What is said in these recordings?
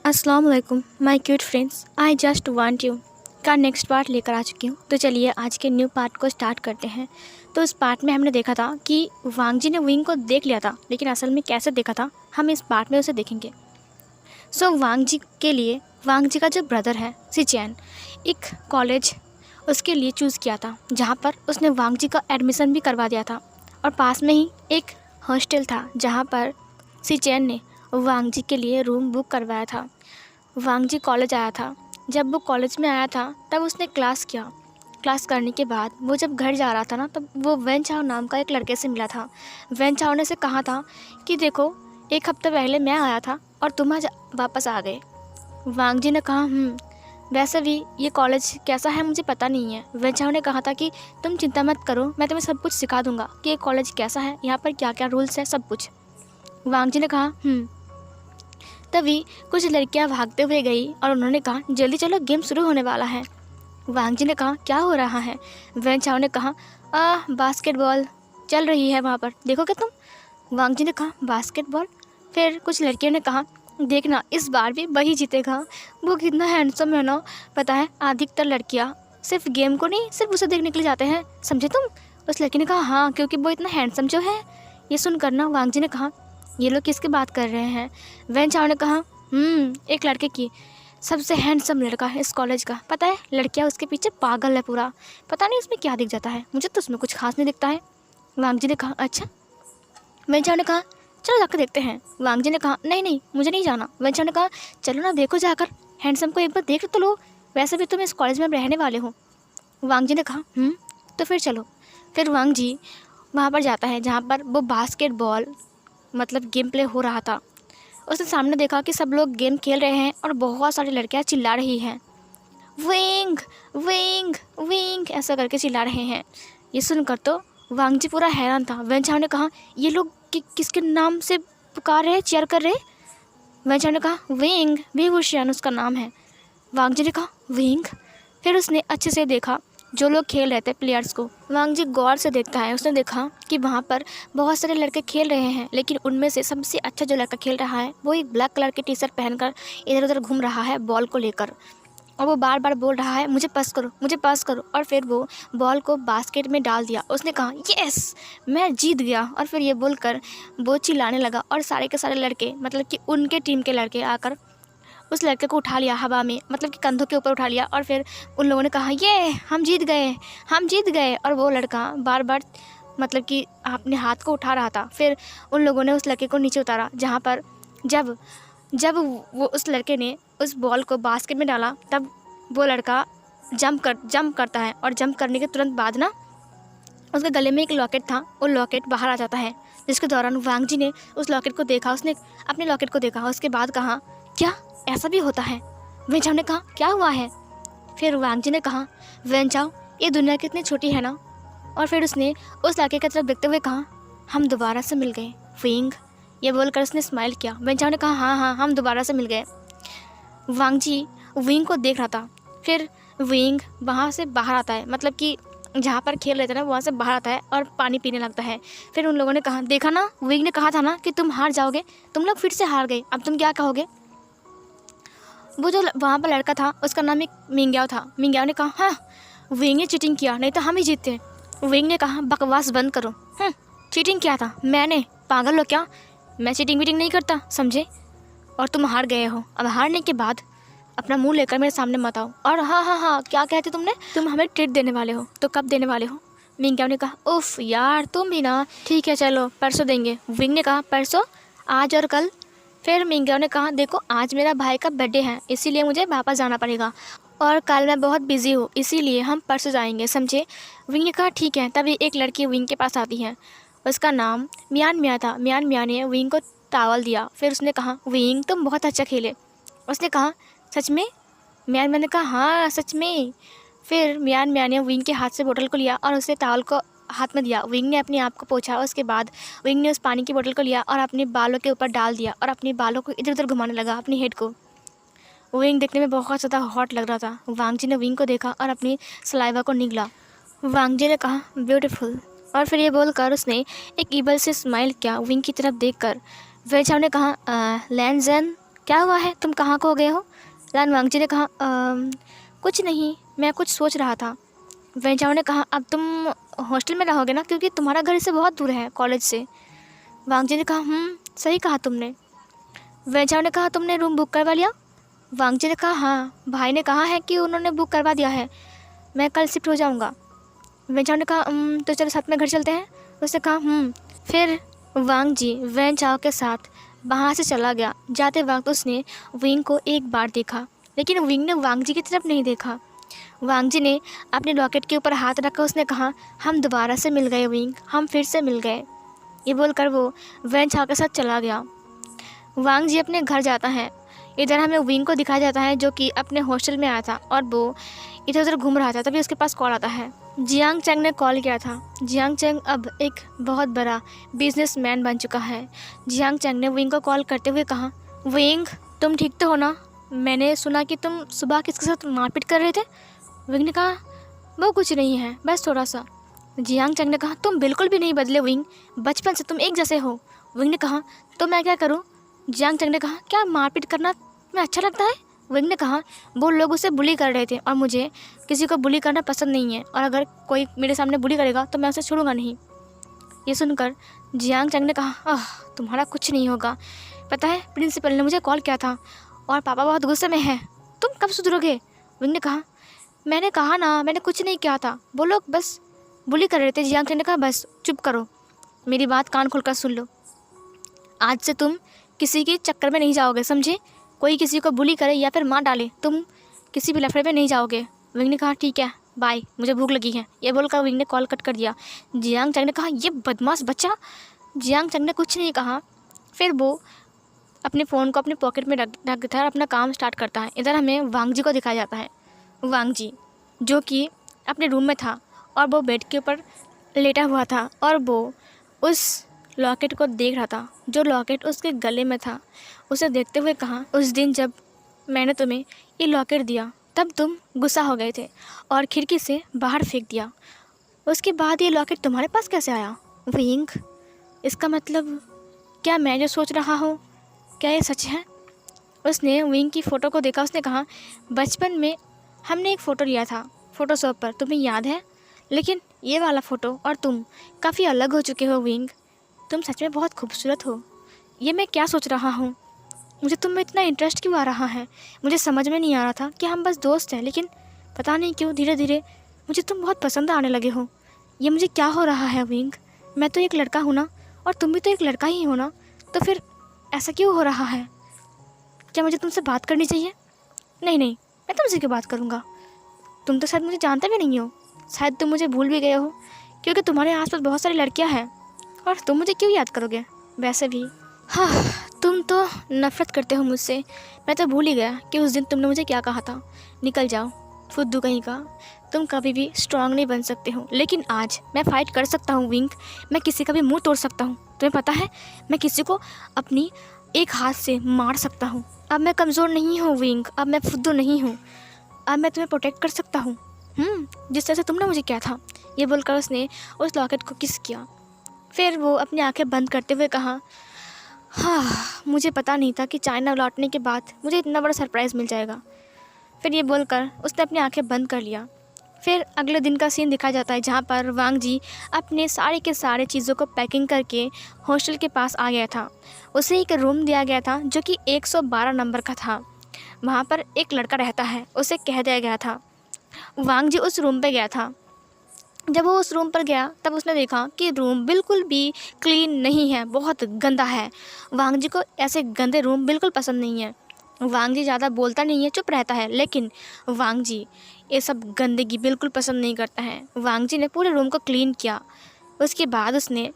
अस्सलाम वालेकुम my cute friends, I just want you का नेक्स्ट पार्ट लेकर आ चुकी हूँ। तो चलिए आज के न्यू पार्ट को स्टार्ट करते हैं। तो इस पार्ट में हमने देखा था कि वांग जी ने विंग को देख लिया था, लेकिन असल में कैसे देखा था हम इस पार्ट में उसे देखेंगे। वांग जी के लिए वांग जी का जो ब्रदर है सिचैन एक कॉलेज उसके लिए चूज़ किया था, जहाँ पर उसने वांग जी का एडमिशन भी करवा दिया था। और पास में ही एक हॉस्टल था जहाँ पर सिचैन ने वांग जी के लिए रूम बुक करवाया था। वांग जी कॉलेज आया था। जब वो कॉलेज में आया था तब उसने क्लास किया। क्लास करने के बाद वो जब घर जा रहा था ना, तब वो वेन चाओ नाम का एक लड़के से मिला था। वेन चाओ ने से कहा था कि देखो, एक हफ्ता पहले मैं आया था और तुम आज वापस आ गए। वांग जी ने कहा वैसे भी ये कॉलेज कैसा है मुझे पता नहीं है। वेन चाओ ने कहा था कि तुम चिंता मत करो, मैं तुम्हें सब कुछ सिखा दूंगा कि ये कॉलेज कैसा है, यहाँ पर क्या क्या रूल्स है, सब कुछ। वांग जी ने कहा तभी कुछ लड़कियां भागते हुए गई और उन्होंने कहा जल्दी चलो, गेम शुरू होने वाला है। वांग जी ने कहा क्या हो रहा है। वेन चाओ ने कहा बास्केटबॉल चल रही है वहाँ पर, देखोगे तुम। वांग जी ने कहा बास्केटबॉल। फिर कुछ लड़कियों ने कहा देखना इस बार भी वही जीतेगा, वो कितना हैंडसम है ना। पता है अधिकतर लड़कियाँ सिर्फ गेम को नहीं, सिर्फ उसे देखने के लिए जाते हैं, समझे तुम। उस लड़की ने कहा हाँ, क्योंकि वो इतना हैंडसम जो है। ये सुनकर ना वांग जी ने कहा ये लोग किसकी बात कर रहे हैं। वेन चाओ ने कहा एक लड़के की, सबसे हैंडसम लड़का है इस कॉलेज का। पता है लड़कियां उसके पीछे पागल है पूरा, पता नहीं उसमें क्या दिख जाता है, मुझे तो उसमें कुछ खास नहीं दिखता है। वांग जी ने कहा अच्छा। वेन चाओ ने कहा चलो जाकर देखते हैं। वांग जी ने कहा नहीं नहीं मुझे नहीं जाना। वेन चाओ ने कहा चलो ना देखो जाकर, हैंडसम को एक बार देख तो लो, वैसे भी तुम इस कॉलेज में रहने वाले हो। वांग जी ने कहा तो फिर चलो। फिर वांग जी वहाँ पर जाता है जहाँ पर वो बास्केटबॉल मतलब गेम प्ले हो रहा था। उसने सामने देखा कि सब लोग गेम खेल रहे हैं और बहुत सारी लड़कियां चिल्ला रही हैं, विंग विंग विंग ऐसा करके चिल्ला रहे हैं। ये सुनकर तो वांग जी पूरा हैरान था। वेन चाओ ने कहा ये लोग किसके नाम से पुकार रहे, चीयर कर रहे। वेन चाओ ने कहा विंग, विभूषण उसका नाम है। वांग जी ने कहा विंग। फिर उसने अच्छे से देखा जो लोग खेल रहे थे प्लेयर्स को। वांग जी गौर से देखता है, उसने देखा कि वहाँ पर बहुत सारे लड़के खेल रहे हैं, लेकिन उनमें से सबसे अच्छा जो लड़का खेल रहा है वो एक ब्लैक कलर की टी शर्ट पहनकर इधर उधर घूम रहा है बॉल को लेकर, और वो बार बार बोल रहा है मुझे पास करो, मुझे पास करो। और फिर वो बॉल को बास्केट में डाल दिया। उसने कहा यस मैं जीत गया। और फिर ये बोलकर वो चिल्लाने लगा और सारे के सारे लड़के मतलब कि उनके टीम के लड़के आकर उस लड़के को उठा लिया हवा में, मतलब कि कंधों के ऊपर उठा लिया। और फिर उन लोगों ने कहा ये हम जीत गए, हम जीत गए। और वो लड़का बार बार मतलब कि अपने हाथ को उठा रहा था। फिर उन लोगों ने उस लड़के को नीचे उतारा, जहाँ पर जब जब वो उस लड़के ने उस बॉल को बास्केट में डाला, तब वो लड़का जंप करता है। और जंप करने के तुरंत बाद ना उसके गले में एक लॉकेट था, वो लॉकेट बाहर आ जाता है, जिसके दौरान वांग जी ने उस लॉकेट को देखा। उसने अपने लॉकेट को देखा, उसके बाद कहा क्या ऐसा भी होता है। वेन चाओ ने कहा क्या हुआ है। फिर वांग जी ने कहा वेन चाओ ये दुनिया कितनी छोटी है ना। और फिर उसने उस लड़के की तरफ देखते हुए कहा हम दोबारा से मिल गए विंग। ये बोलकर उसने स्माइल किया। वेन चाओ ने कहा हाँ हम दोबारा से मिल गए। वांग जी विंग को देख रहा था। फिर विंग वहाँ से बाहर आता है, मतलब कि जहाँ पर खेल रहे थे ना वहाँ से बाहर आता है और पानी पीने लगता है। फिर उन लोगों ने कहा देखा ना, विंग ने कहा था ना कि तुम हार जाओगे, तुम लोग फिर से हार गए, अब तुम क्या कहोगे। वो जो वहाँ पर लड़का था उसका नाम एक मिंग्याओ था। मिंग्याओ ने कहा हाँ विंग ने चीटिंग किया, नहीं तो हम ही जीतते। विंग ने कहा बकवास बंद करो, चीटिंग किया था मैंने, पागल हो क्या, मैं चीटिंग वीटिंग नहीं करता समझे। और तुम हार गए हो, अब हारने के बाद अपना मुंह लेकर मेरे सामने मत आओ। और हाँ क्या कहते तुमने, तुम हमें ट्रीट देने वाले हो, तो कब देने वाले हो। मिंग्याओ ने कहा उफ यार तुम भी ना, ठीक है चलो परसों देंगे। विंग ने कहा परसों, आज और कल। फिर मिंग्याओ ने कहा देखो आज मेरा भाई का बर्थडे है, इसीलिए मुझे वापस जाना पड़ेगा, और कल मैं बहुत बिजी हूँ, इसीलिए हम परसों जाएंगे समझे। विंग ने कहा ठीक है। तभी एक लड़की विंग के पास आती है, उसका नाम मियान मिया था। मियान मिया ने विंग को टावल दिया। फिर उसने कहा विंग तुम बहुत अच्छा खेले। उसने कहा सच में। मियान मिया ने कहा हाँ सच में। फिर मियान मिया ने विंग के हाथ से बोतल को लिया और उसे टावल को हाथ में दिया। विंग ने अपने आप को पोंछा। उसके बाद विंग ने उस पानी की बोतल को लिया और अपने बालों के ऊपर डाल दिया और अपने बालों को इधर उधर घुमाने लगा, अपनी हेड को। विंग देखने में बहुत ज़्यादा हॉट लग रहा था। वांग जी ने विंग को देखा और अपनी सलाइवा को निगला। वांग जी ने कहा ब्यूटीफुल। और फिर ये बोलकर उसने एक ईबल से स्माइल किया विंग की तरफ देखकर। वेन चाओ ने कहा लैन जेन क्या हुआ है, तुम कहाँ खो गए हो? लान वांगजी ने कहा कुछ नहीं, मैं कुछ सोच रहा था। वेंचाओ ने कहा अब तुम हॉस्टल में रहोगे ना, क्योंकि तुम्हारा घर इससे बहुत दूर है कॉलेज से। वांगजी ने कहा सही कहा तुमने। वेंचाओ ने कहा तुमने रूम बुक करवा लिया? वांगजी ने कहा हाँ, भाई ने कहा है कि उन्होंने बुक करवा दिया है, मैं कल शिफ्ट हो जाऊँगा। वेंचाओ ने कहा तो चलो साथ में घर चलते हैं। उसने कहा फिर वांगजी वेंचाओ के साथ वहाँ से चला गया। जाते वक्त उसने विंग को एक बार देखा, लेकिन विंग ने वांगजी की तरफ नहीं देखा। वांगजी ने अपने लॉकेट के ऊपर हाथ रखा। उसने कहा हम दोबारा से मिल गए विंग, हम फिर से मिल गए। ये बोलकर वो वेंचाओ के साथ चला गया। वांगजी अपने घर जाता है। इधर हमें विंग को दिखाया जाता है जो कि अपने हॉस्टल में आया था और वो इधर उधर घूम रहा था। तभी उसके पास कॉल आता है। जियांग चैंग ने कॉल किया था। जियांग चैंग अब एक बहुत बड़ा बिजनेसमैन बन चुका है। जियांग चैंग ने विंग को कॉल करते हुए कहा विंग तुम ठीक तो हो ना? मैंने सुना कि तुम सुबह किसके साथ मारपीट कर रहे थे। विंग ने कहा वो कुछ नहीं है, बस थोड़ा सा। जियांग चैंग ने कहा तुम बिल्कुल भी नहीं बदले विंग, बचपन से तुम एक जैसे हो। विंग ने कहा तो मैं क्या करूँ? जियांग चैंग ने कहा क्या मारपीट करना तुम्हें अच्छा लगता है? विंग ने कहा वो लोग उसे बुली कर रहे थे और मुझे किसी को बुली करना पसंद नहीं है, और अगर कोई मेरे सामने बुली करेगा तो मैं उसे छोड़ूंगा नहीं। ये सुनकर जियांग चैंग ने कहा तुम्हारा कुछ नहीं होगा। पता है प्रिंसिपल ने मुझे कॉल किया था और पापा बहुत गुस्से में हैं, तुम कब सुधरोगे? विंग ने कहा मैंने कहा ना, मैंने कुछ नहीं किया था, वो लोग बस बुली कर रहे थे। जियांग चैंग ने कहा बस चुप करो, मेरी बात कान खोलकर सुन लो। आज से तुम किसी के चक्कर में नहीं जाओगे, समझे? कोई किसी को बुली करे या फिर मार डाले, तुम किसी भी लफड़े में नहीं जाओगे। विंग ने कहा ठीक है बाय, मुझे भूख लगी है। ये बोलकर विंग ने कॉल कट कर दिया। जियांग चैंग ने कहा ये बदमाश बच्चा। जियांग चैंग ने कुछ नहीं कहा। फिर वो अपने फ़ोन को अपने पॉकेट में रख देता है और अपना काम स्टार्ट करता है। इधर हमें वांगजी को दिखाया जाता है। वांगजी जो कि अपने रूम में था और वो बेड के ऊपर लेटा हुआ था और वो उस लॉकेट को देख रहा था जो लॉकेट उसके गले में था। उसे देखते हुए कहा उस दिन जब मैंने तुम्हें ये लॉकेट दिया तब तुम गुस्सा हो गए थे और खिड़की से बाहर फेंक दिया, उसके बाद ये लॉकेट तुम्हारे पास कैसे आया? विंग इसका मतलब क्या मैं जो सोच रहा हूँ क्या ये सच है? उसने विंग की फ़ोटो को देखा। उसने कहा बचपन में हमने एक फ़ोटो लिया था फ़ोटोशॉप पर, तुम्हें याद है? लेकिन ये वाला फ़ोटो और तुम काफ़ी अलग हो चुके हो विंग, तुम सच में बहुत खूबसूरत हो। ये मैं क्या सोच रहा हूँ, मुझे तुम में इतना इंटरेस्ट क्यों आ रहा है? मुझे समझ में नहीं आ रहा था कि हम बस दोस्त हैं, लेकिन पता नहीं क्यों धीरे धीरे मुझे तुम बहुत पसंद आने लगे हो। ये मुझे क्या हो रहा है विंग? मैं तो एक लड़का हूँ ना, और तुम भी तो एक लड़का ही हो ना, तो फिर ऐसा क्यों हो रहा है? क्या मुझे तुमसे बात करनी चाहिए? नहीं नहीं, मैं तुमसे क्यों बात करूँगा? तुम तो शायद मुझे जानते भी नहीं हो, शायद तुम मुझे भूल भी गए हो, क्योंकि तुम्हारे आसपास बहुत सारी लड़कियाँ हैं और तुम मुझे क्यों याद करोगे? वैसे भी हाँ, तुम तो नफ़रत करते हो मुझसे। मैं तो भूल ही गया कि उस दिन तुमने मुझे क्या कहा था। निकल जाओ फुद्दू कहीं का, तुम कभी भी स्ट्रांग नहीं बन सकते हो, लेकिन आज मैं फ़ाइट कर सकता हूँ विंग। मैं किसी का भी मुंह तोड़ सकता हूँ। तुम्हें पता है मैं किसी को अपनी एक हाथ से मार सकता हूँ। अब मैं कमज़ोर नहीं हूँ विंग, अब मैं फुद्दू नहीं हूँ, अब मैं तुम्हें प्रोटेक्ट कर सकता हूँ, जिस तरह से तुमने मुझे किया था। ये बोलकर उसने उस लॉकेट को किस किया। फिर वो अपनी आंखें बंद करते हुए कहा मुझे पता नहीं था कि चाइना लौटने के बाद मुझे इतना बड़ा सरप्राइज़ मिल जाएगा। फिर ये बोलकर उसने अपनी आंखें बंद कर लिया। फिर अगले दिन का सीन दिखाया जाता है जहाँ पर वांगजी अपने सारे के सारे चीज़ों को पैकिंग करके हॉस्टल के पास आ गया था। उसे एक रूम दिया गया था जो कि 112 नंबर का था। वहाँ पर एक लड़का रहता है, उसे कह दिया गया था। वांगजी उस रूम पे गया था। जब वो उस रूम पर गया तब उसने देखा कि रूम बिल्कुल भी क्लीन नहीं है, बहुत गंदा है। वांगजी को ऐसे गंदे रूम बिल्कुल पसंद नहीं है। वांगजी ज़्यादा बोलता नहीं है, चुप रहता है, लेकिन वांगजी ये सब गंदगी बिल्कुल पसंद नहीं करता है। वांगजी ने पूरे रूम को क्लीन किया। उसके बाद उसने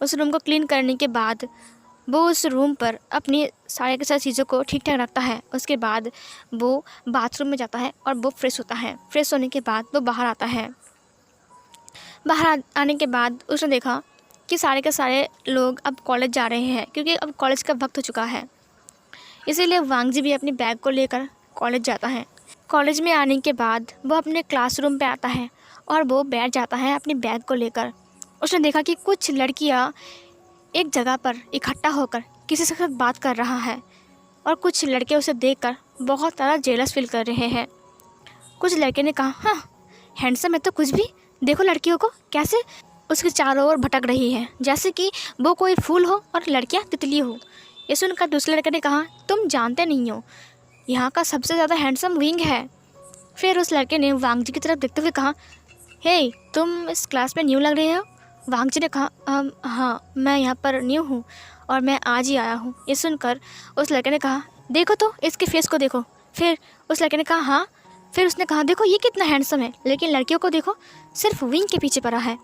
उस रूम को क्लीन करने के बाद वो उस रूम पर अपनी सारे के सारी चीज़ों को ठीक ठाक रखता है। उसके बाद वो बाथरूम में जाता है और वो फ्रेश होता है। फ्रेश होने के बाद वो बाहर आता है। बाहर आने के बाद उसने देखा कि सारे के सारे लोग अब कॉलेज जा रहे हैं, क्योंकि अब कॉलेज का वक्त हो चुका है। इसीलिए वांगजी भी अपनी बैग को लेकर कॉलेज जाता है। कॉलेज में आने के बाद वो अपने क्लासरूम पे आता है और वो बैठ जाता है अपनी बैग को लेकर। उसने देखा कि कुछ लड़कियां एक जगह पर इकट्ठा होकर किसी के साथ बात कर रहा है और कुछ लड़के उसे देखकर बहुत ज़्यादा जेलस फील कर रहे हैं। कुछ लड़के ने कहा, हाँ हैंडसम है तो कुछ भी, देखो लड़कियों को कैसे उसके चारों ओर भटक रही है, जैसे कि वो कोई फूल हो और लड़कियां तितली हो। ये सुनकर दूसरे लड़के ने कहा, तुम जानते नहीं हो, यहाँ का सबसे ज़्यादा हैंडसम विंग है। फिर उस लड़के ने वांग जी की तरफ देखते हुए कहा, हे तुम इस क्लास में न्यू लग रहे हो। वांग जी ने कहा, हाँ मैं यहाँ पर न्यू हूँ और मैं आज ही आया हूँ। ये सुनकर उस लड़के ने कहा, देखो तो इसके फेस को देखो। फिर उस लड़के ने कहा, हाँ। फिर उसने कहा, देखो ये कितना हैंडसम है, लेकिन लड़कियों को देखो सिर्फ विंग के पीछे पड़ा है।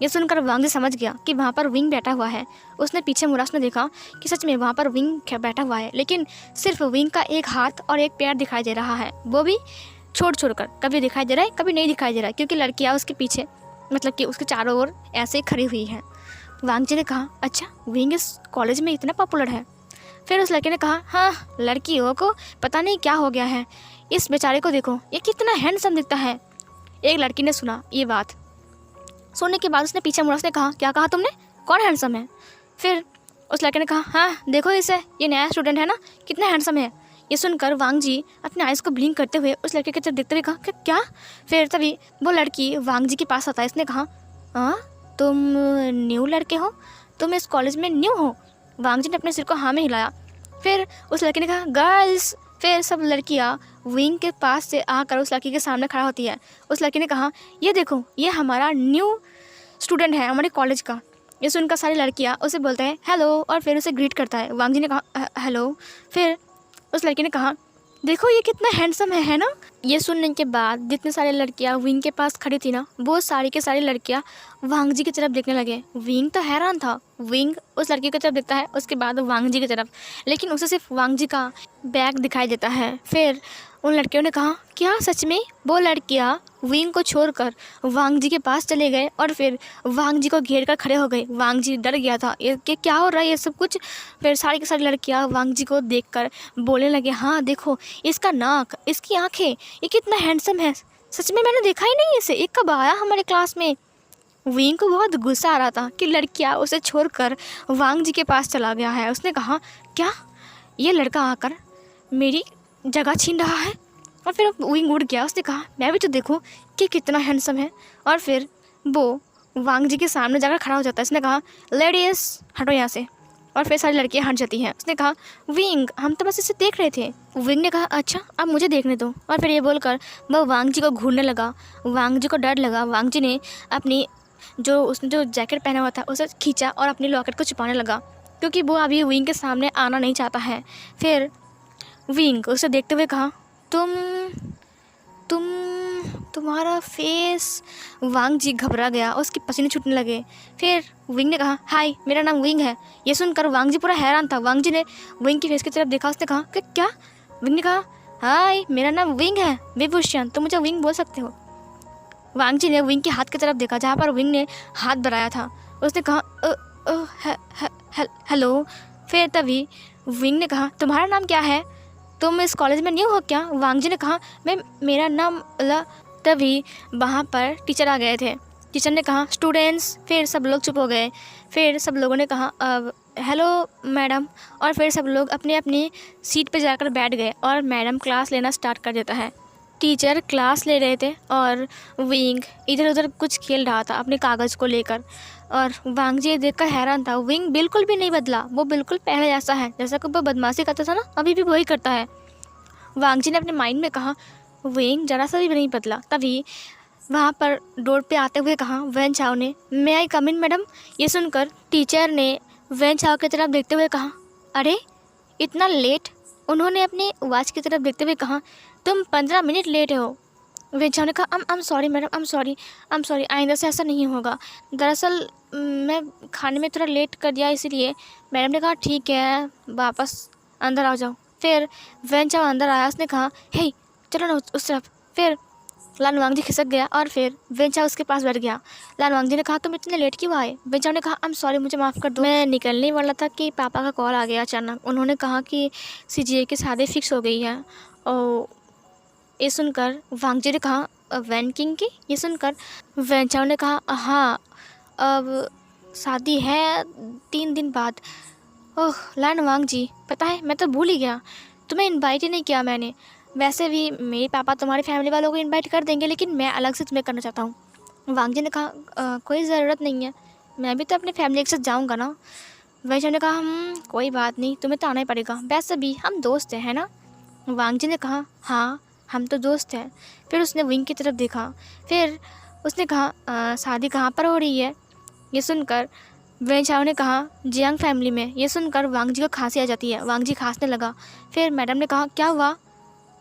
ये सुनकर वांग जी समझ गया कि वहाँ पर विंग बैठा हुआ है। उसने पीछे मुड़ा, उसने देखा कि सच में वहाँ पर विंग बैठा हुआ है, लेकिन सिर्फ विंग का एक हाथ और एक पैर दिखाई दे रहा है, वो भी छोड़ कर कभी दिखाई दे रहा है कभी नहीं दिखाई दे रहा है, क्योंकि लड़कियाँ उसके पीछे मतलब कि उसके चारों ओर ऐसे ही खड़ी हुई हैं। वांग जी ने कहा, अच्छा विंग इस कॉलेज में इतना पॉपुलर है। फिर उस लड़के ने कहा, हाँ लड़कियों को पता नहीं क्या हो गया है, इस बेचारे को देखो ये कितना हैंडसम दिखता है। एक लड़की ने सुना ये बात, सुनने के बाद उसने पीछे मुड़ा, उसने कहा, क्या कहा तुमने, कौन हैंडसम है। फिर उस लड़के ने कहा, हाँ देखो इसे, ये नया स्टूडेंट है ना, कितना हैंडसम है। ये सुनकर वांग जी अपने आइज़ को ब्लिंक करते हुए उस लड़के की तरफ देखते हुए कहा, क्या। फिर तभी वो लड़की वांग जी के पास आता है। इसने कहा, हाँ तुम न्यू लड़के हो, तुम इस कॉलेज में न्यू हो। वांग जी ने अपने सिर को हाँ में हिलाया। फिर उस लड़के ने कहा, गर्ल्स। फिर सब लड़कियाँ विंग के पास से आकर उस लड़की के सामने खड़ा होती है। उस लड़की ने कहा, ये देखो ये हमारा न्यू स्टूडेंट है हमारे कॉलेज का। ये सुनकर सारी लड़कियाँ उसे बोलते हैं हेलो और फिर उसे ग्रीट करता है। वांग जी ने कहा, हेलो। फिर उस लड़की ने कहा, देखो ये कितना हैंडसम है ना। ये सुनने के बाद जितनी सारी लड़कियां विंग के पास खड़ी थी ना, वो सारी के सारी लड़कियां वांग जी की तरफ देखने लगे। विंग तो हैरान था, विंग उस लड़की की तरफ देखता है, उसके बाद वांग जी की तरफ, लेकिन उसे सिर्फ वांग जी का बैग दिखाई देता है। फिर उन लड़कियों ने कहा, क्या सच में। वो लड़कियां विंग को छोड़कर वांग जी के पास चले गए और फिर वांग जी को घेर कर खड़े हो गए। वांग जी डर गया था, ये क्या हो रहा है ये सब कुछ। फिर सारी की सारी लड़कियां वांग जी को देखकर बोलने लगे, हाँ देखो इसका नाक, इसकी आंखें, ये कितना हैंडसम है, सच में मैंने देखा ही नहीं इसे, ये कब आया हमारे क्लास में। विंग को बहुत गुस्सा आ रहा था कि लड़कियां उसे छोड़कर वांग जी के पास चला गया है। उसने कहा, क्या ये लड़का आकर मेरी जगह छीन रहा है। और फिर विंग उड़ गया। उसने कहा, मैं भी तो देखूं कि कितना हैंडसम है। और फिर वो वांग जी के सामने जाकर खड़ा हो जाता है। उसने कहा, लेडीज हटो यहाँ से। और फिर सारी लड़कियां हट जाती हैं। उसने कहा, विंग हम तो बस इसे देख रहे थे। विंग ने कहा, अच्छा अब मुझे देखने दो। और फिर ये बोलकर वह वांग जी को घूरने लगा। वांग जी को डर लगा। वांग जी ने अपनी उसने जो जैकेट पहना हुआ था उसे खींचा और अपनी लॉकेट को छुपाने लगा, क्योंकि वो अभी विंग के सामने आना नहीं चाहता है। फिर विंग उसे देखते हुए कहा, तुम्हारा फेस। वांग जी घबरा गया, उसके पसीने छूटने लगे। फिर विंग ने कहा, हाय मेरा नाम विंग है। ये सुनकर वांग जी पूरा हैरान था। वांग जी ने विंग की फेस की तरफ देखा। उसने कहा कि क्या। विंग ने कहा, हाय मेरा नाम विंग है विभूषण, तुम मुझे विंग बोल सकते हो। वांग जी ने विंग के हाथ की तरफ देखा जहाँ पर विंग ने हाथ बढ़ाया था। उसने कहा, हेलो। फिर तभी विंग ने कहा, तुम्हारा नाम क्या है, तुम इस कॉलेज में न्यू हो क्या। वांग जी ने कहा, मेरा नाम तभी वहाँ पर टीचर आ गए थे। टीचर ने कहा, स्टूडेंट्स। फिर सब लोग चुप हो गए। फिर सब लोगों ने कहा, हेलो मैडम। और फिर सब लोग अपने अपनी सीट पे जाकर बैठ गए और मैडम क्लास लेना स्टार्ट कर देता है। टीचर क्लास ले रहे थे और विंग इधर उधर कुछ खेल रहा था अपने कागज़ को लेकर। और वांग जी देखकर हैरान था। विंग बिल्कुल भी नहीं बदला, वो बिल्कुल पहले जैसा है, जैसा कि वो बदमाशी करता था ना, अभी भी वही करता है। वांग जी ने अपने माइंड में कहा, विंग जरा सा भी नहीं बदला। तभी वहाँ पर डोर पे आते हुए कहा वैन चाओ ने, मे आई कम इन मैडम। ये सुनकर टीचर ने वैन चाओ की तरफ देखते हुए कहा, अरे इतना लेट। उन्होंने अपनी वॉच की तरफ देखते हुए कहा, तुम 15 मिनट लेट हो। वैन चाओ ने कहा, I am sorry madam, I am sorry, आइंदा से ऐसा नहीं होगा। दरअसल मैं खाने में थोड़ा लेट कर दिया इसीलिए। मैडम ने कहा, ठीक है वापस अंदर आ जाओ। फिर वैन चाओ अंदर आया। उसने कहा, हे चलो ना उस तरफ। फिर लान वांग जी खिसक गया और फिर वेन चाओ उसके पास बैठ गया। लान वांग जी ने कहा, तुम इतने लेट क्यों आए। वेन चाओ ने कहा, आई एम सॉरी, मुझे माफ़ कर दो, मैं निकलने वाला था कि पापा का कॉल आ गया अचानक। उन्होंने कहा कि CGA की शादी फिक्स हो गई है। और ये सुनकर वांग जी ने कहा, वैन किंग की। ये सुनकर वेन चाओ ने कहा, हाँ अब शादी है 3 दिन बाद। ओह लान वांग जी, पता है मैं तो भूल ही गया, तुम्हें इनवाइट ही नहीं किया मैंने। वैसे भी मेरे पापा तुम्हारी फैमिली वालों को इनवाइट कर देंगे, लेकिन मैं अलग से तुम्हें करना चाहता हूँ। वांग जी ने कहा कोई ज़रूरत नहीं है, मैं भी तो अपनी फैमिली के साथ जाऊँगा ना। वैशाली ने कहा कोई बात नहीं, तुम्हें तो आना ही पड़ेगा, वैसे भी हम दोस्त हैं, है ना। वांग जी ने कहा हाँ हम तो दोस्त हैं। फिर उसने विंग की तरफ देखा। फिर उसने कहा शादी कहाँ पर हो रही है। ये सुनकर वेन चाओ ने कहा जियांग फैमिली में। ये सुनकर वांग जी को खांसी आ जाती है। वांग जी खांसने लगा। फिर मैडम ने कहा क्या हुआ।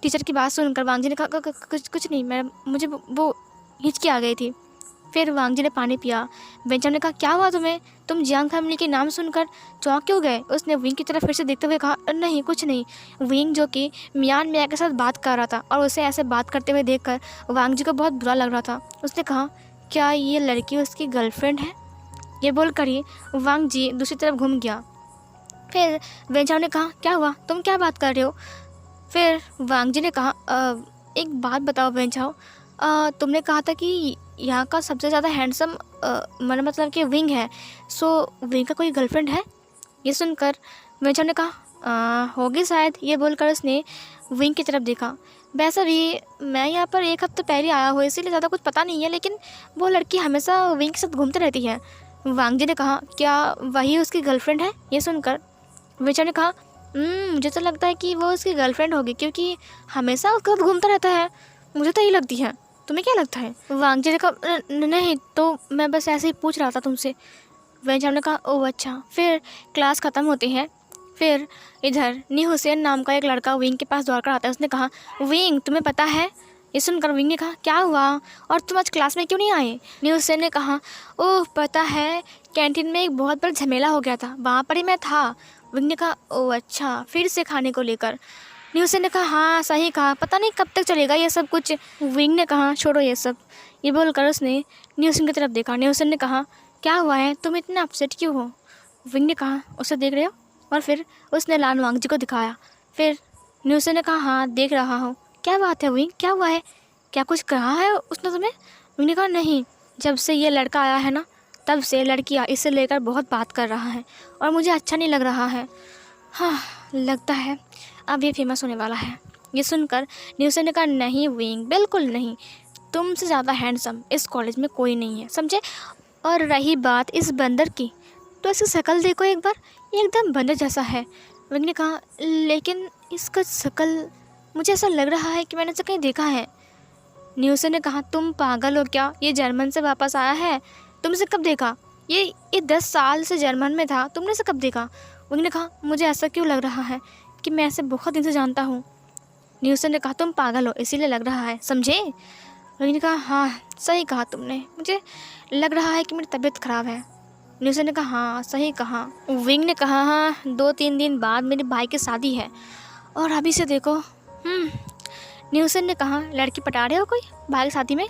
टीचर की बात सुनकर वांग जी ने कहा कुछ नहीं मैडम, मुझे वो हिचकी आ गई थी। फिर वांग जी ने पानी पिया। वेन चाओ ने कहा क्या हुआ तुम्हें, तुम जियांग फैमिली के नाम सुनकर चौंक क्यों गए। उसने विंग की तरफ फिर से देखते हुए कहा नहीं कुछ नहीं। विंग जो कि मियान मिया के साथ बात कर रहा था और उसे ऐसे बात करते हुए देखकर वांग जी को बहुत बुरा लग रहा था। उसने कहा क्या ये लड़की उसकी गर्लफ्रेंड है। ये बोलकर ही वांग जी दूसरी तरफ घूम गया। फिर वेन चाओ ने कहा क्या हुआ, तुम क्या बात कर रहे हो। फिर वांग जी ने कहा एक बात बताओ वेन चाओ, तुमने कहा था कि यहाँ का सबसे ज़्यादा हैंडसम मतलब कि विंग है, सो विंग का कोई गर्लफ्रेंड है। ये सुनकर वेन चाओ ने कहा होगी शायद। ये बोलकर उसने विंग की तरफ देखा। वैसे भी मैं यहाँ पर एक हफ्ते पहले आया हूँ, इसीलिए ज़्यादा कुछ पता नहीं है, लेकिन वो लड़की हमेशा विंग के साथ घूमती रहती है। वांग जी ने कहा क्या वही उसकी गर्लफ्रेंड है। ये सुनकर वेन चाओ ने कहा मुझे तो लगता है कि वो उसकी गर्लफ्रेंड होगी, क्योंकि हमेशा उसके साथ घूमता रहता है, मुझे तो यही लगती है। तुम्हें क्या लगता है। वांग जी ने कहा नहीं तो मैं बस ऐसे ही पूछ रहा था तुमसे। वेन चाओ ने कहा ओह अच्छा। फिर क्लास ख़त्म होती है। फिर इधर नी हुसैन नाम का एक लड़का विंग के पास दौड़ कर आता है। उसने कहा विंग तुम्हें पता है। ये सुनकर विंग ने कहा क्या हुआ और तुम आज क्लास में क्यों नहीं आए। नी हुसैन ने कहा ओह पता है कैंटीन में एक बहुत बड़ा झमेला हो गया था, वहाँ पर ही मैं था। विंग ने कहा ओह अच्छा, फिर से खाने को लेकर। नी हुसैन ने कहा हाँ सही कहा, पता नहीं कब तक चलेगा ये सब कुछ। विंग ने कहा छोड़ो ये सब। ये बोलकर उसने नी हुसैन की तरफ देखा। नी हुसैन ने कहा क्या हुआ है, तुम इतना अपसेट क्यों हो। विंग ने कहा उसे देख रहे हो, और फिर उसने लान वांग जी को दिखाया। फिर नी हुसैन ने कहा हाँ देख रहा हूँ। क्या बात है विंग, क्या हुआ है, क्या कुछ कहा है उसने तुम्हें। विंग ने कहा नहीं, जब से ये लड़का आया है ना तब से लड़कियाँ इसे लेकर बहुत बात कर रहा है और मुझे अच्छा नहीं लग रहा है। हाँ लगता है अब ये फेमस होने वाला है। ये सुनकर नी हुसैन ने कहा नहीं विंग बिल्कुल नहीं, तुमसे ज़्यादा हैंडसम इस कॉलेज में कोई नहीं है, समझे। और रही बात इस बंदर की, तो इसकी शक्ल देखो एक बार, एकदम बंदर जैसा है। विंग ने कहा लेकिन इसका शक्ल मुझे ऐसा लग रहा है कि मैंने इसे कहीं देखा है। नी हुसैन ने कहा तुम पागल हो क्या, ये जर्मन से वापस आया है, तुम इसे कब देखा। ये 10 साल से जर्मन में था, तुमने इसे कब देखा। विंग ने कहा मुझे ऐसा क्यों लग रहा है कि मैं ऐसे बहुत दिन से जानता हूँ। नी हुसैन ने कहा तुम पागल हो इसीलिए लग रहा है, समझे। विंग ने कहा हाँ सही कहा तुमने, मुझे लग रहा है कि मेरी तबीयत ख़राब है। नी हुसैन ने कहा हाँ सही कहा। विंग ने कहा हाँ 2-3 दिन बाद मेरे भाई की शादी है और अभी से देखो। नी हुसैन ने कहा लड़की पटा रहे हो कोई भाई की शादी में।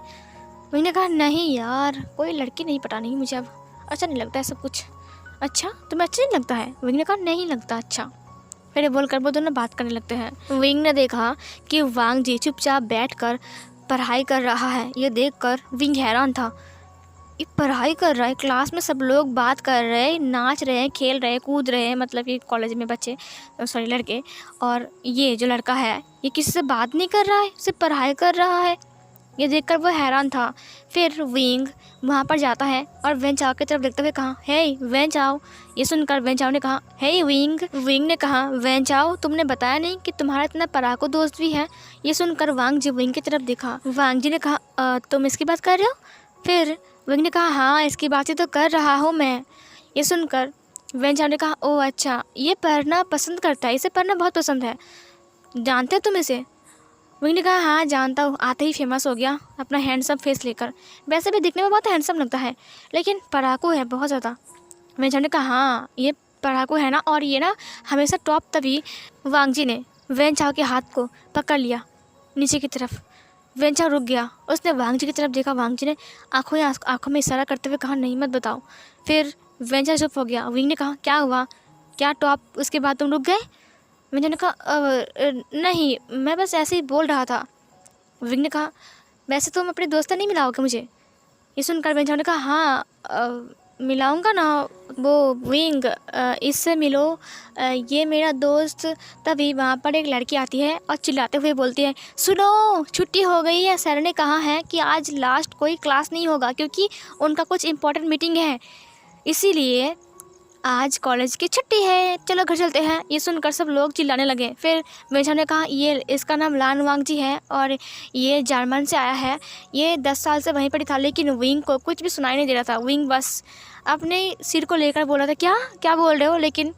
विंग ने कहा नहीं यार कोई लड़की नहीं पटानी मुझे, अब अच्छा नहीं लगता है सब कुछ। अच्छा तुम्हें अच्छा नहीं लगता है। विंग ने कहा नहीं लगता अच्छा। फिर ये बोलकर वो दोनों बात करने लगते हैं। विंग ने देखा कि वांग जी चुपचाप बैठकर पढ़ाई कर रहा है। ये देखकर विंग हैरान था, ये पढ़ाई कर रहा है, क्लास में सब लोग बात कर रहे हैं, नाच रहे हैं, खेल रहे हैं, कूद रहे हैं, मतलब कि कॉलेज में बच्चे सॉरी लड़के, और ये जो लड़का है ये किसी से बात नहीं कर रहा है, सिर्फ पढ़ाई कर रहा है। ये देखकर वो हैरान था। फिर विंग वहाँ पर जाता है और वेन चाओ की तरफ देखते हुए कहा हे वेन चाओ। ये सुनकर वेन चाओ ने कहा हे विंग। विंग ने कहा वेन चाओ तुमने बताया नहीं कि तुम्हारा इतना पराको दोस्त भी है। ये सुनकर वांग जी विंग की तरफ देखा। वांग जी ने कहा तुम इसकी बात कर रहे हो। फिर विंग ने कहा हाँ इसकी बातें तो कर रहा हूँ मैं। ये सुनकर वेन चाओ ने कहा ओह अच्छा, ये पढ़ना पसंद करता है, इसे पढ़ना बहुत पसंद है, जानते हो तुम इसे। विंग ने कहा हाँ जानता हूँ, आते ही फेमस हो गया अपना हैंडसम फेस लेकर, वैसे भी दिखने में बहुत हैंडसम लगता है लेकिन पढ़ाकू है बहुत ज़्यादा। वेन चाओ ने कहा हाँ ये पढ़ाकू है ना, और ये ना हमेशा टॉप। तभी वांग जी ने वेन चाओ के हाथ को पकड़ लिया नीचे की तरफ। वेन चाओ रुक गया, उसने वांग जी की तरफ देखा। वांग जी ने आँखों में इशारा करते हुए कहा नहीं मत बताओ। फिर वेन चाओ चुप हो गया। विंग ने कहा क्या हुआ, क्या टॉप उसके बाद तुम रुक गए। वेन चाओ ने कहा नहीं मैं बस ऐसे ही बोल रहा था। विंग ने कहा वैसे तुम अपने दोस्त से नहीं मिलाओगे मुझे। ये सुनकर वेन चाओ ने कहा हाँ मिलाऊंगा ना वो विंग, इससे मिलो, ये मेरा दोस्त। तभी वहाँ पर एक लड़की आती है और चिल्लाते हुए बोलती है, सुनो छुट्टी हो गई है, सर ने कहा है कि आज लास्ट कोई क्लास नहीं होगा क्योंकि उनका कुछ इम्पोर्टेंट मीटिंग है, इसीलिए आज कॉलेज की छुट्टी है, चलो घर चलते हैं। ये सुनकर सब लोग चिल्लाने लगे। फिर वेंचाओ ने कहा, ये इसका नाम लान वांगजी है और ये जर्मन से आया है। ये 10 साल से वहीं पर ही था, लेकिन विंग को कुछ भी सुनाई नहीं दे रहा था। विंग बस अपने सिर को लेकर बोल रहा था, क्या क्या बोल रहे हो, लेकिन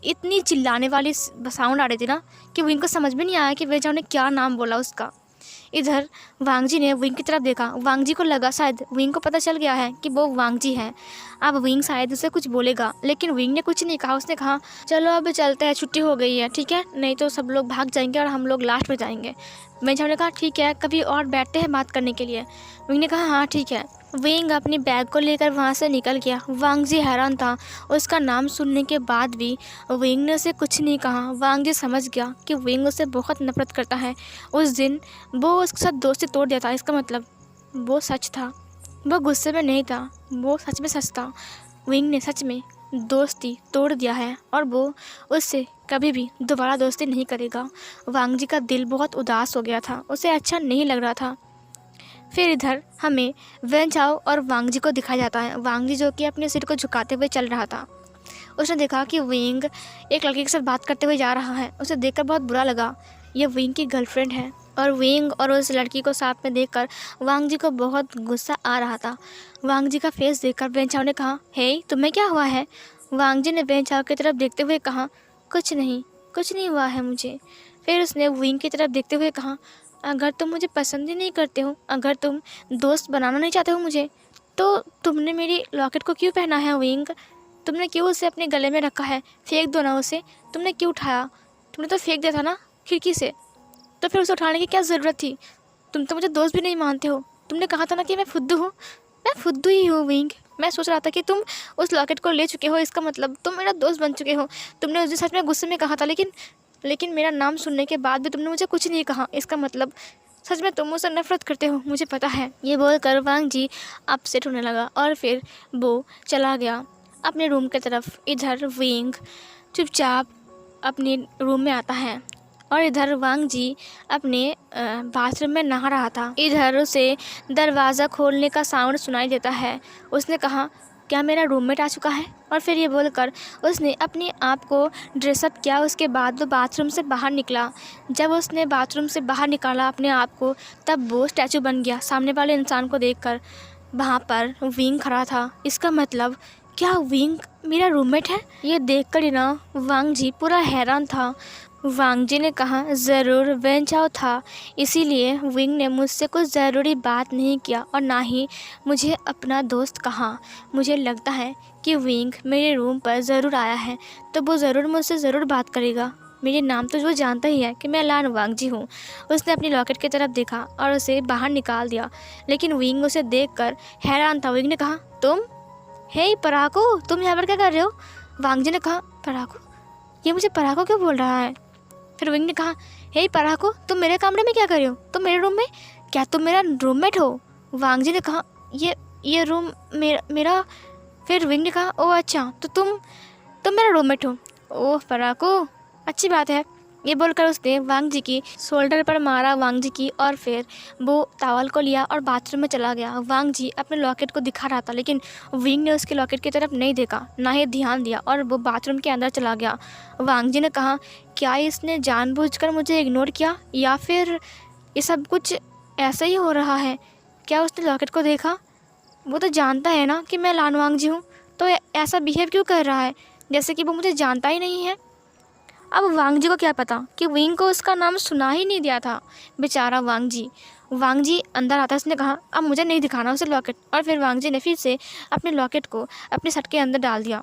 इतनी चिल्लाने वाली साउंड आ रही थी ना कि विंग को समझ में नहीं आया कि वेंचाओ ने क्या नाम बोला उसका। इधर वांगजी ने विंग की तरफ देखा। वांगजी को लगा शायद विंग को पता चल गया है कि वो वांगजी है। अब विंग शायद उसे कुछ बोलेगा, लेकिन विंग ने कुछ नहीं कहा। उसने कहा, चलो अब चलते हैं, छुट्टी हो गई है, ठीक है, नहीं तो सब लोग भाग जाएंगे और हम लोग लास्ट में जाएंगे। वेंचाओ ने कहा, ठीक है, कभी और बैठते हैं बात करने के लिए। विंग ने कहा, हाँ ठीक है। विंग अपनी बैग को लेकर वहाँ से निकल गया। वांगजी हैरान था। उसका नाम सुनने के बाद भी विंग ने उसे कुछ नहीं कहा। वांगजी समझ गया कि विंग उसे बहुत नफरत करता है। उस दिन वो उसके साथ दोस्ती तोड़ दिया था, इसका मतलब वो सच था, वो गुस्से में नहीं था, वो सच में सच था। विंग ने सच में दोस्ती तोड़ दिया है और वो उससे कभी भी दोबारा दोस्ती नहीं करेगा। वांगजी का दिल बहुत उदास हो गया था, उसे अच्छा नहीं लग रहा था। फिर इधर हमें वेंचाओ और वांगजी को दिखाया जाता है। वांगजी जो कि अपने सिर को झुकाते हुए चल रहा था, उसने देखा कि विंग एक लड़के के साथ बात करते हुए जा रहा है। उसे देखकर बहुत बुरा लगा। यह विंग की गर्लफ्रेंड है और विंग और उस लड़की को साथ में देखकर वांगजी को बहुत गुस्सा आ रहा था। वांगजी का फेस देखकर वेंचाओ ने कहा, हे तुम्हें क्या हुआ है? वांगजी ने वेंचाओ की तरफ देखते हुए कहा, कुछ नहीं हुआ है मुझे। फिर उसने विंग की तरफ देखते हुए कहा, अगर तुम मुझे पसंद ही नहीं करते हो, अगर तुम दोस्त बनाना नहीं चाहते हो मुझे, तो तुमने मेरी लॉकेट को क्यों पहना है विंग? तुमने क्यों उसे अपने गले में रखा है? फेंक दो ना उसे। तुमने क्यों उठाया? तुमने तो फेंक दिया था ना खिड़की से, तो फिर उसे उठाने की क्या ज़रूरत थी? तुम तो मुझे दोस्त भी नहीं मानते हो। तुमने कहा था ना कि मैं फुद्दू हूँ। मैं फुद्दू ही हूँ विंग। मैं सोच रहा था कि तुम उस लॉकेट को ले चुके हो, इसका मतलब तुम मेरा दोस्त बन चुके हो। तुमने उस दिन सच में गुस्से में कहा था, लेकिन मेरा नाम सुनने के बाद भी तुमने मुझे कुछ नहीं कहा, इसका मतलब सच में तुम मुझसे नफरत करते हो, मुझे पता है। ये बोलकर वांगजी अपसेट होने लगा और फिर वो चला गया अपने रूम की तरफ। इधर विंग चुपचाप अपने रूम में आता है और इधर वांगजी अपने बाथरूम में नहा रहा था। इधर उसे दरवाज़ा खोलने का साउंड सुनाई देता है। उसने कहा, क्या मेरा रूममेट आ चुका है? और फिर ये बोलकर उसने अपने आप को ड्रेसअप किया। उसके बाद वो बाथरूम से बाहर निकला। जब उसने बाथरूम से बाहर निकाला अपने आप को, तब वो स्टैचू बन गया। सामने वाले इंसान को देखकर वहाँ पर विंग खड़ा था। इसका मतलब क्या विंग मेरा रूममेट है? ये देखकर ही ना वांगजी पूरा हैरान था। वांगजी ने कहा, ज़रूर वेंचाओ था, इसीलिए विंग ने मुझसे कुछ ज़रूरी बात नहीं किया और ना ही मुझे अपना दोस्त कहा। मुझे लगता है कि विंग मेरे रूम पर ज़रूर आया है, तो वो ज़रूर मुझसे ज़रूर बात करेगा। मेरे नाम तो वो जानता ही है कि मैं लान वांगजी हूँ। उसने अपनी लॉकेट की तरफ देखा और उसे बाहर निकाल दिया, लेकिन विंग उसे देखकर हैरान था। विंग ने कहा, तुम? हे पराको, तुम यहाँ पर क्या कर रहे हो? वांगजी ने कहा, पराको? ये मुझे पराको क्यों बोल रहा है? फिर विंग ने कहा, हे पराको, तुम मेरे कमरे में क्या कर रहे हो? तुम मेरे रूम में? क्या तुम मेरा रूममेट हो? वांगजी ने कहा, ये रूम मेरा। फिर विंग ने कहा, ओह अच्छा, तो तुम मेरा रूममेट हो। ओह पराको, अच्छी बात है। ये बोलकर उसने वांगजी की शोल्डर पर मारा वांगजी की, और फिर वो टॉवल को लिया और बाथरूम में चला गया। वांगजी अपने लॉकेट को दिखा रहा था, लेकिन विंग ने उसके लॉकेट की तरफ नहीं देखा, ना ही ध्यान दिया, और वो बाथरूम के अंदर चला गया। वांगजी ने कहा, क्या इसने जानबूझकर मुझे इग्नोर किया, या फिर ये सब कुछ ऐसा ही हो रहा है? क्या उसने लॉकेट को देखा? वो तो जानता है ना कि मैं लान वांगजी हूँ, तो ऐसा बिहेव क्यों कर रहा है जैसे कि वो मुझे जानता ही नहीं है। अब वांगजी को क्या पता कि विंग को उसका नाम सुना ही नहीं दिया था, बेचारा वांगजी। वांगजी अंदर आता, उसने कहा, अब मुझे नहीं दिखाना उसे लॉकेट, और फिर वांगजी ने फिर से अपने लॉकेट को अपने शर्ट के अंदर डाल दिया।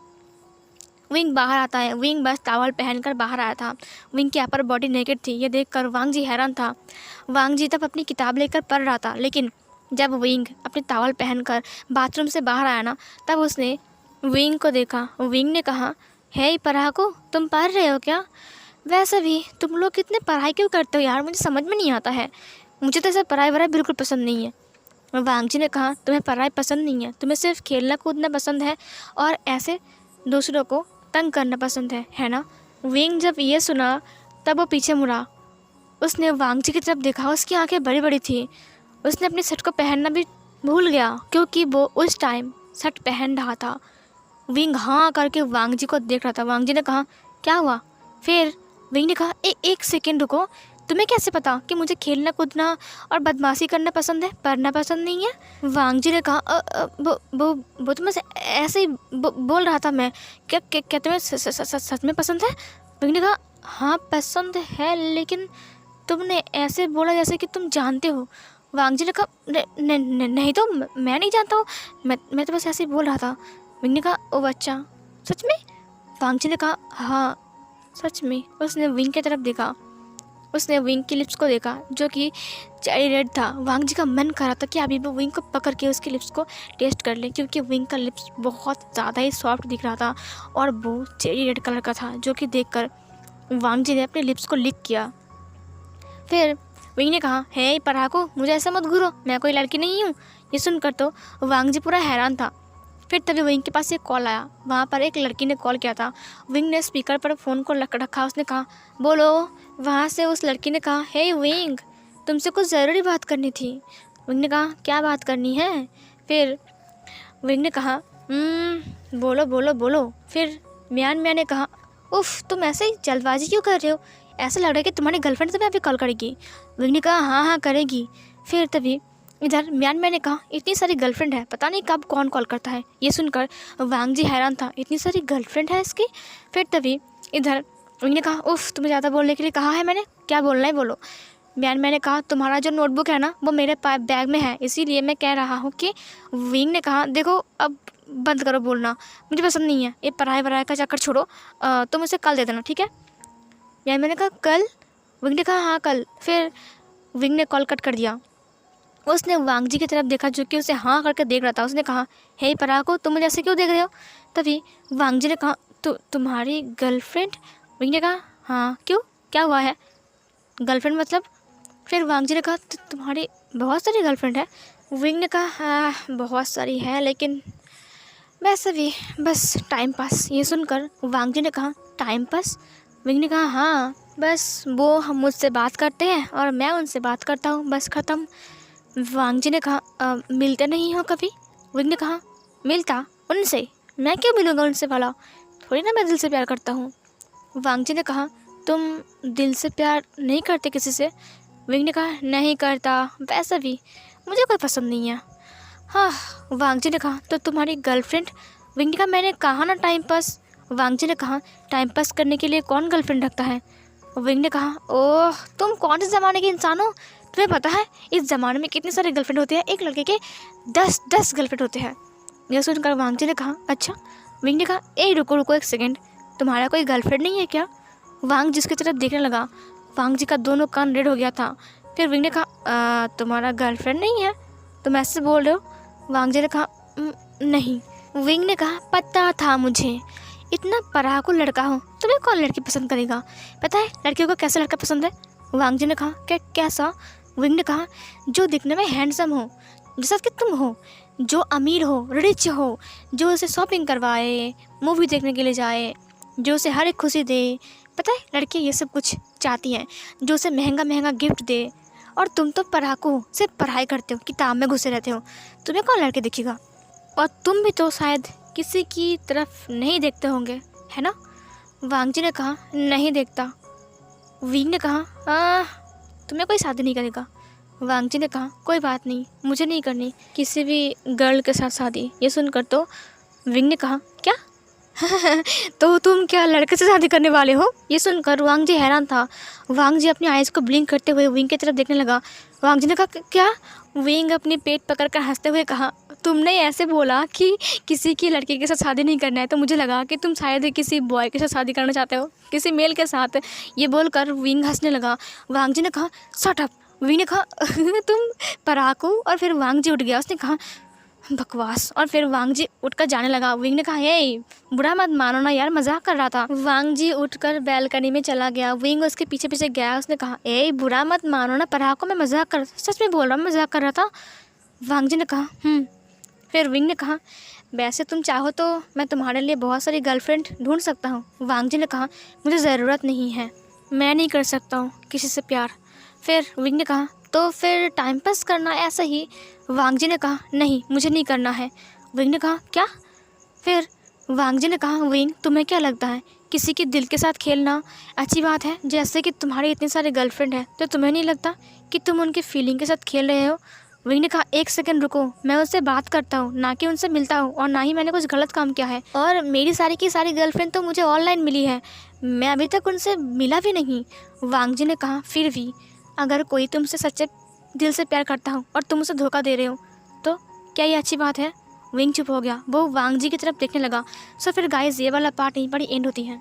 विंग बाहर आता है। विंग बस टॉवल पहनकर बाहर आया था। विंग की अपर बॉडी नेकेड थी। ये देखकर वांगजी हैरान था। वांगजी तब अपनी किताब लेकर पढ़ रहा था, लेकिन जब विंग अपनी टॉवल पहनकर बाथरूम से बाहर आया ना, तब उसने विंग को देखा। विंग ने कहा, हे पराको, तुम पढ़ रहे हो क्या? वैसे भी तुम लोग कितने पढ़ाई क्यों करते हो यार, मुझे समझ में नहीं आता है। मुझे तो ऐसा पढ़ाई वढ़ाई बिल्कुल पसंद नहीं है। वांग जी ने कहा, तुम्हें पढ़ाई पसंद नहीं है, तुम्हें सिर्फ खेलना कूदना पसंद है और ऐसे दूसरों को तंग करना पसंद है ना। विंग जब ये सुना तब वो पीछे मुड़ा। उसने वांग जी की तरफ देखा, उसकी आंखें बड़ी बड़ी थी। उसने अपनी शर्ट को पहनना भी भूल गया क्योंकि वो उस टाइम शर्ट पहन रहा था। विंग हाँ करके वांग जी को देख रहा था। वांग जी ने कहा, क्या हुआ? फिर विंग ने कहा, एक सेकेंड रुको, तुम्हें कैसे पता कि मुझे खेलना कूदना और बदमाशी करना पसंद है, पढ़ना पसंद नहीं है? वांग जी ने कहा, वो तो मैं ऐसे ही बोल रहा था मैं। क्या तुम्हें सच में पसंद है? विंग ने कहा, हाँ पसंद है, लेकिन तुमने ऐसे बोला जैसे कि तुम जानते हो। वांग जी ने कहा, नहीं तो मैं नहीं जानता हूँ, मैं तो बस ऐसे ही बोल रहा था। विंग ने कहा, ओ अच्छा, सच में? वांग जी ने कहा, हाँ सच में। उसने विंग की तरफ देखा। उसने विंग की लिप्स को देखा जो कि चेरी रेड था। वांग जी का मन कर रहा था कि अभी वो विंग को पकड़ के उसके लिप्स को टेस्ट कर ले, क्योंकि विंग का लिप्स बहुत ज़्यादा ही सॉफ्ट दिख रहा था और वो चेरी रेड कलर का था, जो कि देखकर वांग जी ने अपने लिप्स को लिक किया। फिर विंग ने कहा, हे पढ़ाकू, मुझे ऐसा मत घूरो, मैं कोई लड़की नहीं हूँ। ये सुनकर तो वांग जी पूरा हैरान था। फिर तभी विंग के पास एक कॉल आया। वहाँ पर एक लड़की ने कॉल किया था। विंग ने स्पीकर पर फ़ोन को रखा। उसने कहा, बोलो। वहाँ से उस लड़की ने कहा, हे विंग, तुमसे कुछ ज़रूरी बात करनी थी। विंग ने कहा, क्या बात करनी है? फिर विंग ने कहा, बोलो बोलो बोलो। फिर म्यान ने कहा, उफ़, तुम ऐसे ही जल्दबाजी क्यों कर रहे हो? ऐसा लग रहा है कि तुम्हारी गर्लफ्रेंड तुम्हें अभी कॉल करेगी। विंग ने कहा, हाँ करेगी। फिर तभी इधर म्यान ने कहा, इतनी सारी गर्लफ्रेंड है, पता नहीं कब कौन कॉल करता है। ये सुनकर वांग जी हैरान था, इतनी सारी गर्लफ्रेंड है इसकी। फिर तभी इधर विंग ने कहा, उफ़, तुम्हें ज़्यादा बोलने के लिए कहा है मैंने, क्या बोलना है बोलो। मैंने कहा, तुम्हारा जो नोटबुक है ना, वो मेरे बैग में है, इसीलिए मैं कह रहा हूँ कि। विंग ने कहा, देखो अब बंद करो बोलना, मुझे पसंद नहीं है ये पढ़ाई वढ़ाई का चक्कर छोड़ो, तुम उसे कल दे देना, ठीक है? मैंने कहा, कल? विंग ने कहा, हाँ कल। फिर विंग ने कॉल कट कर दिया। उसने वांग जी की तरफ देखा जो कि उसे हाँ करके देख रहा था। उसने कहा, हे पराको, तुम मुझे ऐसे क्यों देख रहे हो? तभी वांग जी ने कहा, तुम्हारी गर्लफ्रेंड? विंग ने कहा, हाँ क्यों, क्या हुआ है? गर्लफ्रेंड मतलब? फिर वांग जी ने कहा, तुम्हारी बहुत सारी गर्लफ्रेंड है? विंग ने कहा, हाँ बहुत सारी है, लेकिन वैसे भी बस टाइम पास। ये सुनकर वांग जी ने कहा, टाइम पास? विंग ने कहा, हाँ बस वो हम मुझसे बात करते हैं और मैं उनसे बात करता हूँ, बस ख़त्म। वांग जी ने कहा, मिलते नहीं हो कभी? विंग ने कहा, मिलता उनसे? मैं क्यों मिलूँगा उनसे भला, थोड़ी ना मैं दिल से प्यार करता हूँ। वांग जी ने कहा, तुम दिल से प्यार नहीं करते किसी से? विंग ने कहा, नहीं करता, वैसे भी मुझे कोई पसंद नहीं है। हाँ। वांग जी ने कहा, तो तुम्हारी गर्लफ्रेंड? विंग ने कहा, मैंने कहा ना टाइम पास। वांग जी ने कहा, टाइम पास करने के लिए कौन गर्लफ्रेंड रखता है? विंग ने कहा, ओह, तुम कौन से ज़माने के इंसान हो? तुम्हें पता है इस ज़माने में कितने सारे गर्लफ्रेंड होते हैं? एक लड़के के 10 गर्लफ्रेंड होते हैं। यह सुनकर वांग जी ने कहा, अच्छा। विंग ने कहा, ए रुको रुको एक सेकेंड, तुम्हारा कोई गर्लफ्रेंड नहीं है क्या? वांग जिसकी तरफ देखने लगा। वांग जी का दोनों कान रेड हो गया था। फिर विंग ने कहा, तुम्हारा गर्लफ्रेंड नहीं है, तुम ऐसे बोल रहे हो? वांग जी ने कहा, नहीं। विंग ने कहा, पता था मुझे, इतना पढ़ाकू लड़का हो, तुम्हें कौन लड़की पसंद करेगा? पता है लड़कियों को कैसा लड़का पसंद है? वांग जी ने कहा, कैसा? विंग ने कहा, जो दिखने में हैंडसम हो, जैसा कि तुम हो, जो अमीर हो, रिच हो, जो उसे शॉपिंग करवाए, मूवी देखने के लिए जाए, जो उसे हर एक खुशी दे। पता है लड़की ये सब कुछ चाहती हैं, जो उसे महंगा महंगा गिफ्ट दे। और तुम तो पढ़ाकू हो, सिर्फ पढ़ाई करते हो, किताब में घुसे रहते हो, तुम्हें कौन लड़के दिखेगा? और तुम भी तो शायद किसी की तरफ नहीं देखते होंगे, है ना? वांग जी ने कहा, नहीं देखता। विंग ने कहा, तुम्हें कोई शादी नहीं करेगा? वांग जी ने कहा, कोई बात नहीं, मुझे नहीं करनी किसी भी गर्ल के साथ शादी। ये सुनकर तो विंग ने कहा, क्या? तो तुम क्या लड़के से शादी करने वाले हो? ये सुनकर वांग जी हैरान था। वांग जी अपनी आइज़ को ब्लिंक करते हुए विंग की तरफ देखने लगा। वांग जी ने कहा, क्या? विंग अपनी पेट पकड़कर हंसते हुए कहा, तुमने ऐसे बोला कि किसी की लड़की के साथ शादी नहीं करना है, तो मुझे लगा कि तुम शायद किसी बॉय के साथ शादी करना चाहते हो, किसी मेल के साथ। ये बोलकर विंग हंसने लगा। वांग जी ने कहा, शट अप। विंग ने कहा, तुम पराकू। और फिर वांग जी उठ गया। उसने कहा, बकवास। और फिर वांग जी उठकर जाने लगा। विंग ने कहा, हे बुरा मत मानो ना यार, मजाक कर रहा था। वांग जी उठकर बैल्कनी में चला गया। विंग उसके पीछे पीछे गया। उसने कहा, ए बुरा मत मानो ना पराको, मैं मजाक कर, सच में बोल रहा हूँ, मजाक कर रहा था। वांग जी ने कहा फिर विंग ने कहा वैसे तुम चाहो तो मैं तुम्हारे लिए बहुत सारी गर्लफ्रेंड ढूंढ सकता हूँ। वांग जी ने कहा मुझे ज़रूरत नहीं है, मैं नहीं कर सकता हूँ किसी से प्यार। फिर विंग ने कहा तो फिर टाइम पास करना ऐसा ही। वांग जी ने कहा नहीं, मुझे नहीं करना है। विंग ने कहा क्या? फिर वांग जी ने कहा विंग, तुम्हें क्या लगता है किसी के दिल के साथ खेलना अच्छी बात है? जैसे कि तुम्हारे इतने सारे गर्लफ्रेंड हैं, तो तुम्हें नहीं लगता कि तुम उनके फीलिंग के साथ खेल रहे हो? विंग ने कहा एक सेकंड रुको, मैं उनसे बात करता हूँ, ना कि उनसे मिलता हूँ, और ना ही मैंने कुछ गलत काम किया है। और मेरी सारी की सारी गर्लफ्रेंड तो मुझे ऑनलाइन मिली है, मैं अभी तक उनसे मिला भी नहीं। वांग जी ने कहा फिर भी अगर कोई तुमसे सच्चे दिल से प्यार करता हो और तुम उसे धोखा दे रहे हो तो क्या ये अच्छी बात है? विंग चुप हो गया, वो वांग जी की तरफ देखने लगा। सो फिर गाइस ये वाला पार्ट यहीं पर एंड होती है।